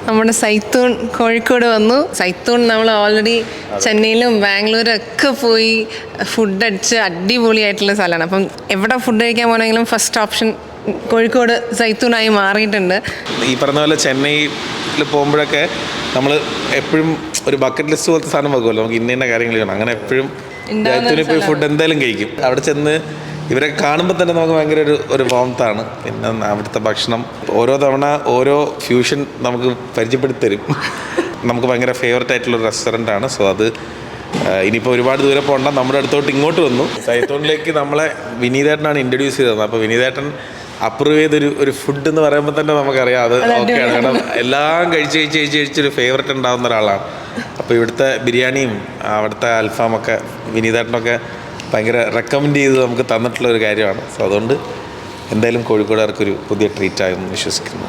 നമ്മുടെ സൈത്തൂൺ കോഴിക്കോട് വന്നു. സൈത്തൂൺ നമ്മൾ ഓൾറെഡി ചെന്നൈയിലും ബാംഗ്ലൂരും ഒക്കെ പോയി ഫുഡ് അടിച്ച് അടിപൊളിയായിട്ടുള്ള സ്ഥലമാണ്. അപ്പം എവിടെ ഫുഡ് കഴിക്കാൻ പോകണമെങ്കിലും ഫസ്റ്റ് ഓപ്ഷൻ കോഴിക്കോട് സൈത്തൂണായി മാറിയിട്ടുണ്ട്. ഈ പറഞ്ഞ പോലെ ചെന്നൈയിൽ പോകുമ്പോഴൊക്കെ നമ്മൾ എപ്പോഴും ഒരു ബക്കറ്റ് ലിസ്റ്റ് പോലത്തെ സാധനം വെക്കുമല്ലോ, നമുക്ക് ഇന്ന കാര്യങ്ങൾ ചെയ്യണം. അങ്ങനെ എപ്പോഴും സൈത്തൂണിൽ പോയി ഫുഡ് എന്തായാലും കഴിക്കും. അവിടെ ചെന്ന് ഇവരെ കാണുമ്പോൾ തന്നെ നമുക്ക് ഭയങ്കര ഒരു വാംത്താണ്. പിന്നെ അവിടുത്തെ ഭക്ഷണം ഓരോ തവണ ഓരോ ഫ്യൂഷൻ നമുക്ക് പരിചയപ്പെടുത്തി തരും. നമുക്ക് ഭയങ്കര ഫേവററ്റ് ആയിട്ടുള്ളൊരു റെസ്റ്റോറൻ്റാണ്. സോ അത് ഇനിയിപ്പോൾ ഒരുപാട് ദൂരെ പോകണ്ട, നമ്മുടെ അടുത്തോട്ട് ഇങ്ങോട്ട് വന്നു. സൈത്തൂണിലേക്ക് നമ്മളെ വിനീതേട്ടനാണ് ഇൻട്രൊഡ്യൂസ് ചെയ്തത്. അപ്പോൾ വിനീതേട്ടൻ അപ്രൂവ് ചെയ്തൊരു ഫുഡ് എന്ന് പറയുമ്പോൾ തന്നെ നമുക്കറിയാം അത് ഓക്കെയാണ്. കാരണം എല്ലാം കഴിച്ചൊരു ഫേവററ്റ് ഉണ്ടാകുന്ന ഒരാളാണ്. അപ്പോൾ ഇവിടുത്തെ ബിരിയാണിയും അവിടുത്തെ അൽഫാമൊക്കെ വിനീതേട്ടനൊക്കെ ഭയങ്കര റെക്കമെൻഡ് ചെയ്ത് നമുക്ക് തന്നിട്ടുള്ള ഒരു കാര്യമാണ്. സോ അതുകൊണ്ട് എന്തായാലും കോഴിക്കോടുകാർക്കൊരു പുതിയ ട്രീറ്റായെന്ന് വിശ്വസിക്കുന്നു.